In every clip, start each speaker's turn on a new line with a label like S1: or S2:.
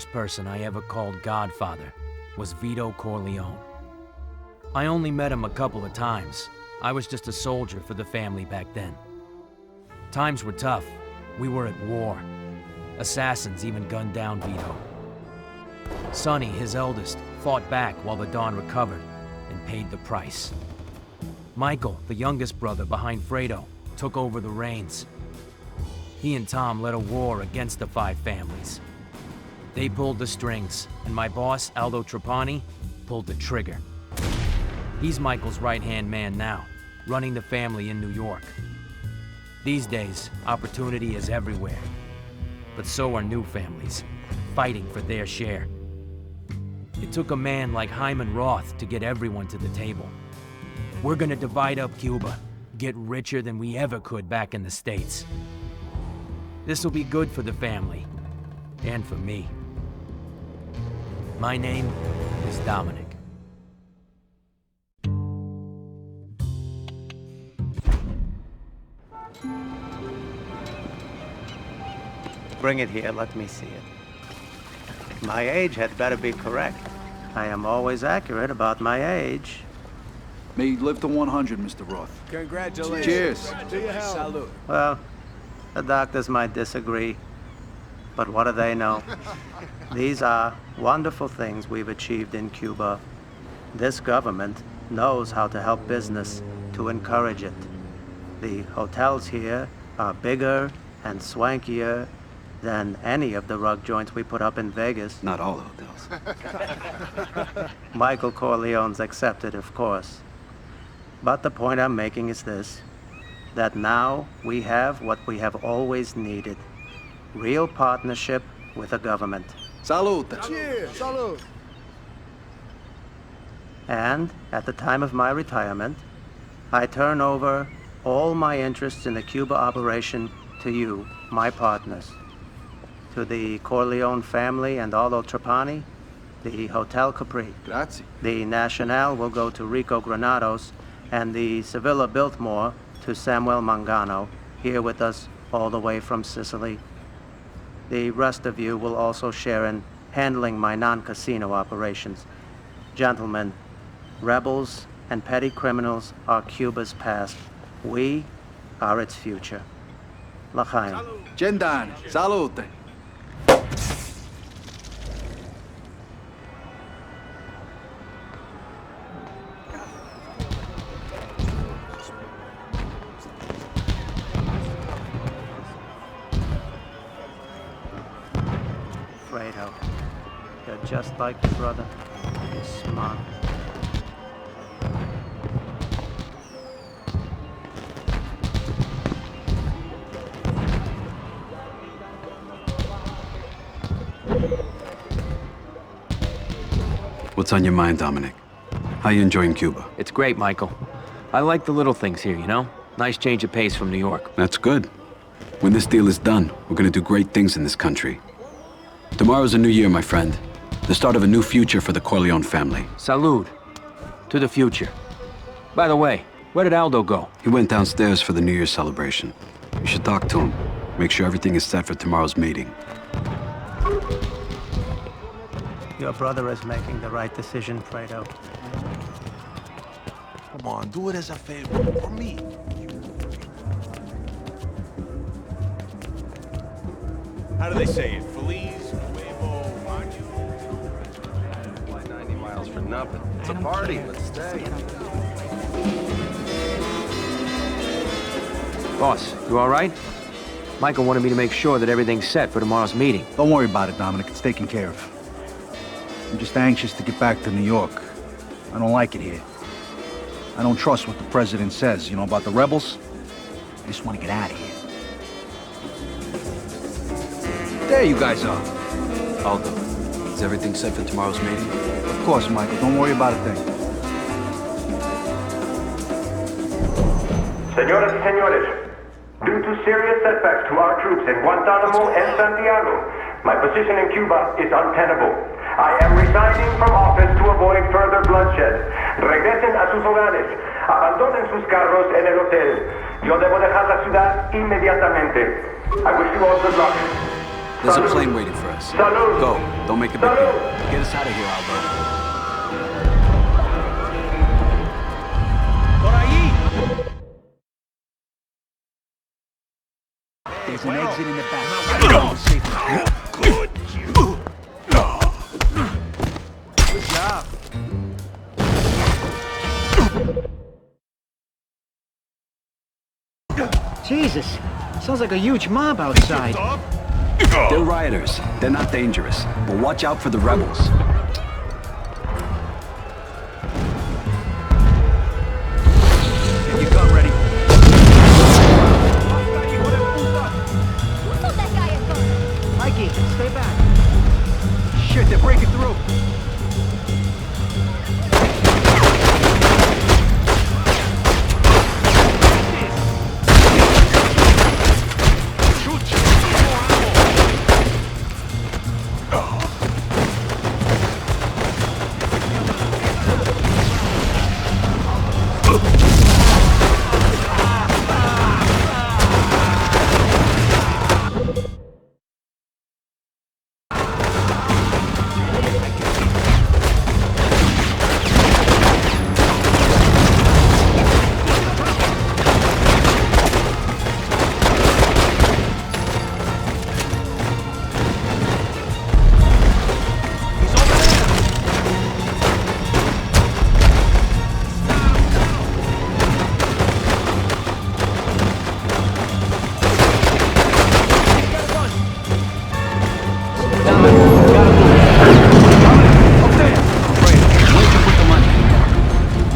S1: first person I ever called Godfather was Vito Corleone. I only met him a couple of times. I was just a soldier for the family back then. Times were tough. We were at war. Assassins even gunned down Vito. Sonny, his eldest, fought back while the Don recovered and paid the price. Michael, the youngest brother behind Fredo, took over the reins. He and Tom led a war against the five families. They pulled the strings, and my boss, Aldo Trapani, pulled the trigger. He's Michael's right-hand man now, running the family in New York. These days, opportunity is everywhere. But so are new families, fighting for their share. It took a man like Hyman Roth to get everyone to the table. We're gonna divide up Cuba, get richer than we ever could back in the States. This'll be good for the family, and for me. My name is Dominic.
S2: Bring it here, let me see it. My age had better be correct. I am always accurate about my age.
S3: May you live to 100, Mr. Roth.
S4: Congratulations.
S3: Cheers.
S4: To your health. Salud.
S2: Well, the doctors might disagree, but what do they know? These are wonderful things we've achieved in Cuba. This government knows how to help business, to encourage it. The hotels here are bigger and swankier than any of the rug joints we put up in Vegas.
S3: Not all hotels.
S2: Michael Corleone's accepted, of course. But the point I'm making is this, that now we have what we have always needed. Real partnership with the government.
S3: Salud.
S4: Cheers. Salud.
S2: And at the time of my retirement, I turn over all my interests in the Cuba operation to you, my partners. To the Corleone family and Aldo Trapani, the Hotel Capri.
S3: Grazie.
S2: The Nacional will go to Rico Granados, and the Sevilla Biltmore to Samuel Mangano, here with us all the way from Sicily. The rest of you will also share in handling my non-casino operations. Gentlemen, rebels and petty criminals are Cuba's past. We are its future. L'chaim.
S3: Gendan. Salute.
S2: Fredo, you're just like your brother. You're smart.
S3: What's on your mind, Dominic? How you enjoying Cuba?
S1: It's great, Michael. I like the little things here, you know? Nice change of pace from New York.
S3: That's good. When this deal is done, we're gonna do great things in this country. Tomorrow's a new year, my friend. The start of a new future for the Corleone family.
S1: Salud. To the future. By the way, where did Aldo go?
S3: He went downstairs for the New Year's celebration. You should talk to him. Make sure everything is set for tomorrow's meeting.
S2: Your brother is making the right decision, Fredo.
S4: Come on, do it as a favor for me. How do they say it? Feliz, Nuevo, Año?
S5: Fly 90 miles for nothing. It's a party. Let's stay.
S1: Boss, you all right? Michael wanted me to make sure that everything's set for tomorrow's meeting.
S6: Don't worry about it, Dominic. It's taken care of. I'm just anxious to get back to New York. I don't like it here. I don't trust what the president says, you know, about the rebels. I just want to get out of here. There you guys are.
S3: Aldo, is everything set for tomorrow's meeting?
S6: Of course, Michael. Don't worry about a thing.
S7: Señoras y señores, due to serious setbacks to our troops in Guantanamo and Santiago, my position in Cuba is untenable. I am resigning from office to avoid further bloodshed. Regresen a sus hogares. Abandonen sus carros en el hotel. Yo debo dejar la ciudad inmediatamente. I wish you all good luck.
S3: There's a plane waiting for us.
S7: Salud.
S3: Go. Don't make a big deal. Get us out of here, Aldo.
S6: There's an exit in the back. Safe.
S5: Good job.
S8: Jesus, sounds like a huge mob outside.
S3: They're rioters. They're not dangerous. But watch out for the rebels.
S6: Get your gun ready.
S8: Mikey, stay back.
S6: Shit, they're breaking through.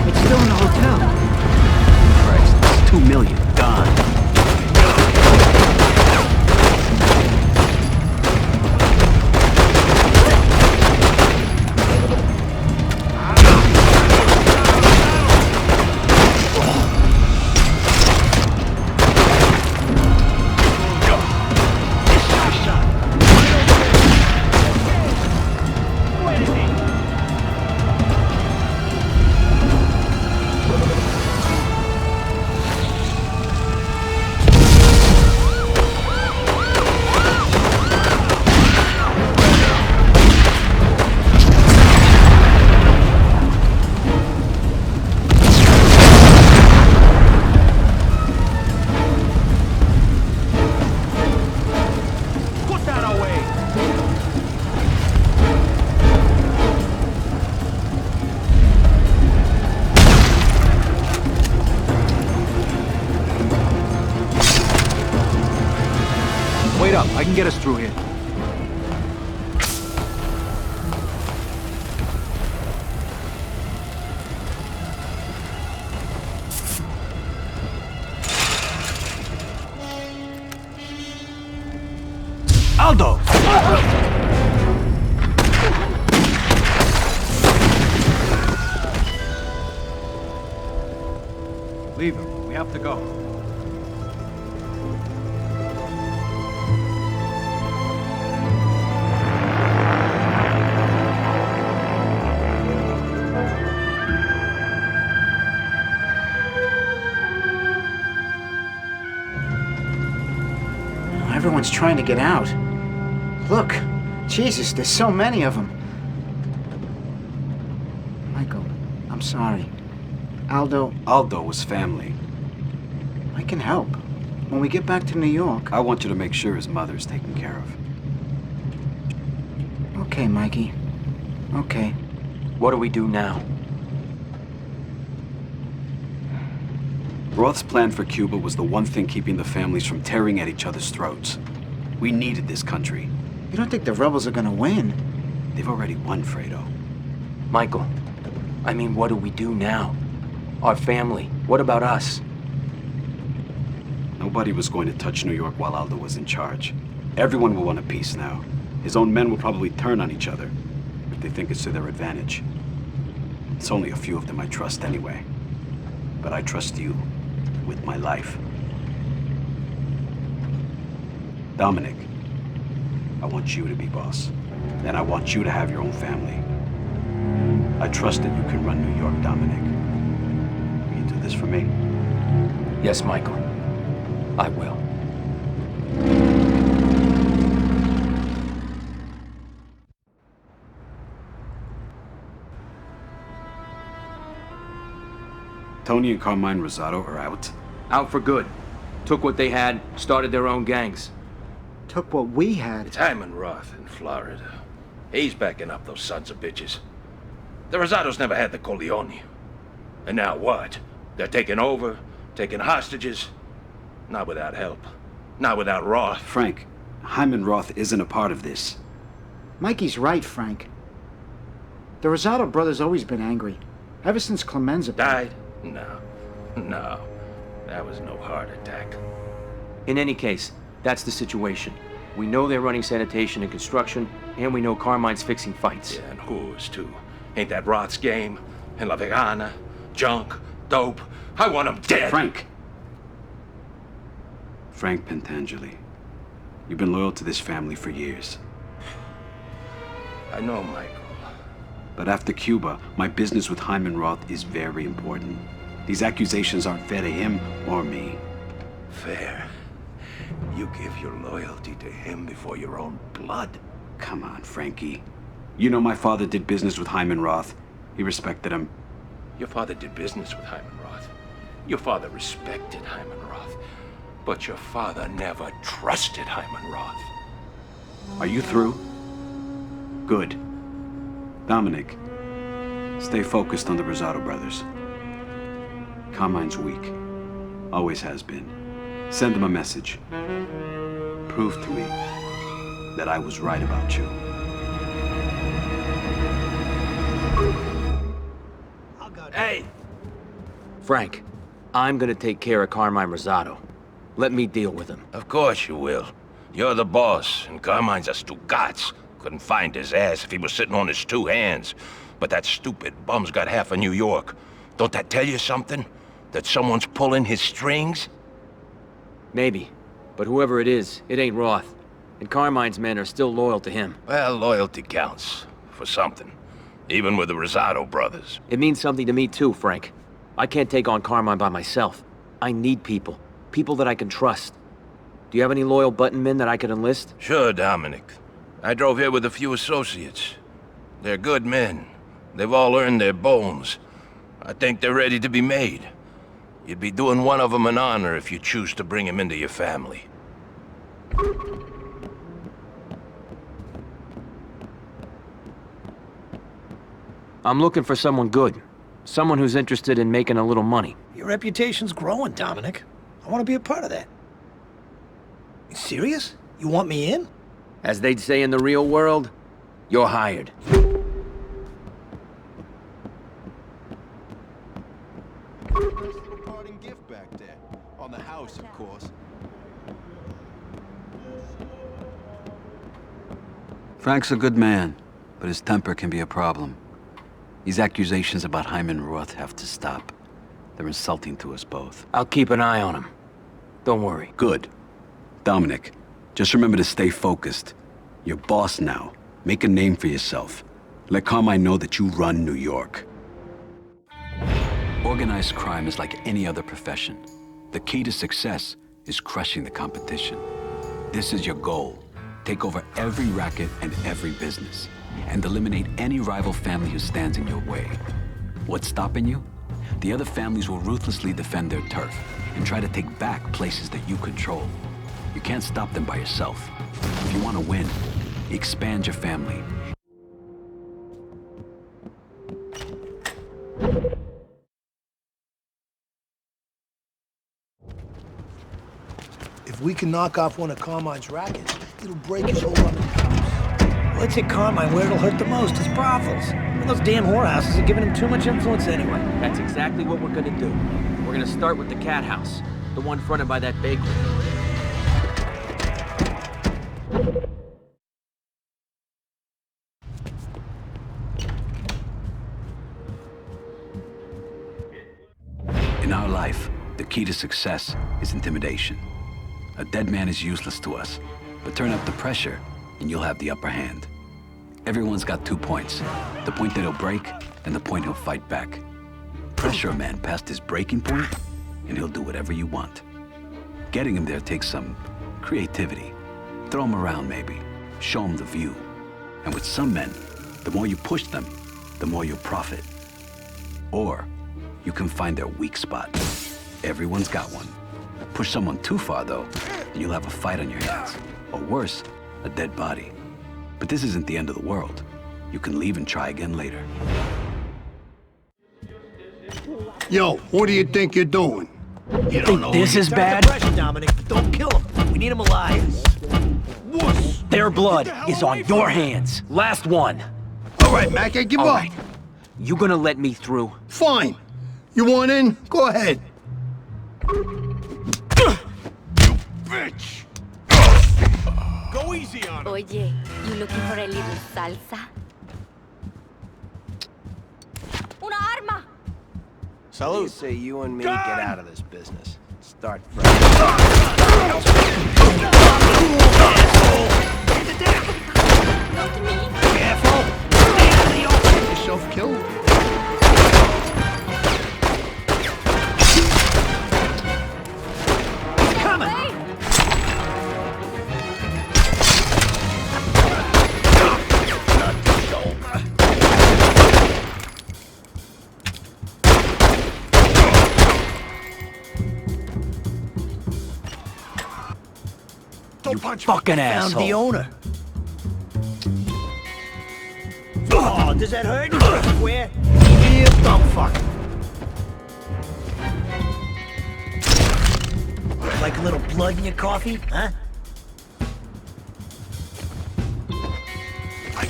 S8: It's still in the hotel.
S3: Christ, that's 2 million. Gone.
S6: Wait up, I can get us through here.
S3: Aldo!
S6: Leave him. We have to go.
S8: Everyone's trying to get out. Look, Jesus, there's so many of them. Michael, I'm sorry.
S3: Aldo was family.
S8: I can help. When we get back to New York...
S3: I want you to make sure his mother's taken care of.
S8: Okay, Mikey. Okay.
S1: What do we do now?
S3: Roth's plan for Cuba was the one thing keeping the families from tearing at each other's throats. We needed this country.
S8: You don't think the rebels are gonna win?
S3: They've already won, Fredo.
S1: Michael, I mean, what do we do now? Our family, what about us?
S3: Nobody was going to touch New York while Aldo was in charge. Everyone will want a peace now. His own men will probably turn on each other if they think it's to their advantage. It's only a few of them I trust anyway. But I trust you with my life. Dominic, I want you to be boss. And I want you to have your own family. I trust that you can run New York, Dominic. Will you do this for me?
S1: Yes, Michael. I will.
S3: Tony and Carmine Rosado are out?
S1: Out for good. Took what they had, started their own gangs.
S8: Took what we had.
S9: It's Hyman Roth in Florida. He's backing up those sons of bitches. The Rosados never had the Corleone. And now what? They're taking over, taking hostages. Not without help. Not without Roth.
S3: Frank, Hyman Roth isn't a part of this.
S8: Mikey's right, Frank. The Rosado brothers always been angry. Ever since Clemenza
S9: Died? No. No. That was no heart attack.
S1: In any case, that's the situation. We know they're running sanitation and construction, and we know Carmine's fixing fights.
S9: Yeah, and whores, too. Ain't that Roth's game? And La Vegana? Junk? Dope? I want them dead!
S3: Frank! Frank Pentangeli. You've been loyal to this family for years.
S9: I know, Michael.
S3: But after Cuba, my business with Hyman Roth is very important. These accusations aren't fair to him or me.
S9: Fair? You give your loyalty to him before your own blood?
S3: Come on, Frankie. You know my father did business with Hyman Roth. He respected him.
S9: Your father did business with Hyman Roth. Your father respected Hyman Roth. But your father never trusted Hyman Roth.
S3: Are you through? Good. Dominic, stay focused on the Rosado brothers. Carmine's weak. Always has been. Send him a message. Prove to me that I was right about you.
S9: Hey!
S1: Frank, I'm gonna take care of Carmine Rosado. Let me deal with him.
S9: Of course you will. You're the boss, and Carmine's a Stugatz. Couldn't find his ass if he was sitting on his two hands. But that stupid bum's got half of New York. Don't that tell you something? That someone's pulling his strings?
S1: Maybe. But whoever it is, it ain't Roth. And Carmine's men are still loyal to him.
S9: Well, loyalty counts. For something. Even with the Rosado brothers.
S1: It means something to me too, Frank. I can't take on Carmine by myself. I need people. People that I can trust. Do you have any loyal button men that I could enlist?
S9: Sure, Dominic. I drove here with a few associates. They're good men. They've all earned their bones. I think they're ready to be made. You'd be doing one of them an honor if you choose to bring him into your family.
S1: I'm looking for someone good. Someone who's interested in making a little money.
S10: Your reputation's growing, Dominic. I want to be a part of that. You serious? You want me in?
S1: As they'd say in the real world, you're hired.
S5: Parting gift back there. On the house, of course.
S3: Frank's a good man, but his temper can be a problem. These accusations about Hyman Roth have to stop. They're insulting to us both.
S1: I'll keep an eye on him. Don't worry.
S3: Good. Dominic, just remember to stay focused. You're boss now. Make a name for yourself. Let Carmine know that you run New York. Organized crime is like any other profession. The key to success is crushing the competition. This is your goal. Take over every racket and every business, and eliminate any rival family who stands in your way. What's stopping you? The other families will ruthlessly defend their turf and try to take back places that you control. You can't stop them by yourself. If you want to win, expand your family.
S10: If we can knock off one of Carmine's rackets, it'll break his hold on the house. Well, let's hit Carmine where it'll hurt the most, his brothels. And those damn whorehouses are giving him too much influence anyway.
S1: That's exactly what we're gonna do. We're gonna start with the cat house, the one fronted by that bakery.
S3: In our life, the key to success is intimidation. A dead man is useless to us, but turn up the pressure and you'll have the upper hand. Everyone's got 2 points. The point that he'll break and the point he'll fight back. Pressure a man past his breaking point and he'll do whatever you want. Getting him there takes some creativity. Throw him around maybe. Show him the view. And with some men, the more you push them, the more you'll profit. Or you can find their weak spot. Everyone's got one. Push someone too far, though, and you'll have a fight on your hands. Or worse, a dead body. But this isn't the end of the world. You can leave and try again later.
S11: Yo, what do you think you're doing?
S10: You don't know
S1: this is bad?
S10: Pressure, Dominic, but don't kill him. We need him alive.
S11: Wuss!
S1: Their blood is on your hands. Last one.
S11: All right, Mac, I give
S1: All
S11: up.
S1: right. You gonna let me through?
S11: Fine. You want in? Go ahead.
S4: Bitch! Go easy on him.
S12: Oye, you looking for a little salsa? Una arma!
S5: Salute. Say you and me get out of this business. Start fresh.
S10: Careful! Stay out of the open!
S11: Yourself killed.
S10: Coming!
S4: Don't punch
S1: Fucking
S10: Found
S1: asshole.
S10: the owner. Oh, does that hurt? Where? You dumb fuck. Like a little blood in your coffee, huh?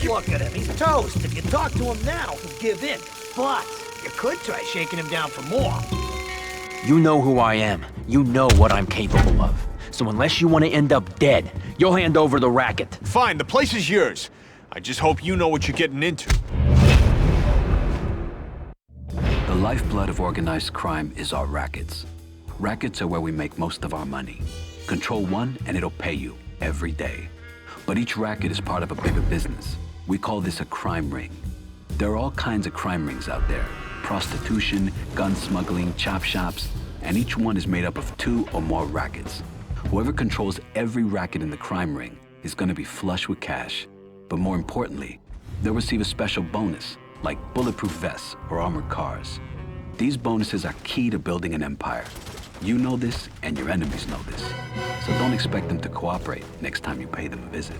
S10: Look at him, he's toast. If you talk to him now, he'll give in. But you could try shaking him down for more.
S1: You know who I am. You know what I'm capable of. So unless you want to end up dead, you'll hand over the racket.
S4: Fine, the place is yours. I just hope you know what you're getting into.
S3: The lifeblood of organized crime is our rackets. Rackets are where we make most of our money. Control one and it'll pay you every day. But each racket is part of a bigger business. We call this a crime ring. There are all kinds of crime rings out there. Prostitution, gun smuggling, chop shops, and each one is made up of 2 or more rackets. Whoever controls every racket in the crime ring is going to be flush with cash. But more importantly, they'll receive a special bonus, like bulletproof vests or armored cars. These bonuses are key to building an empire. You know this, and your enemies know this. So don't expect them to cooperate next time you pay them a visit.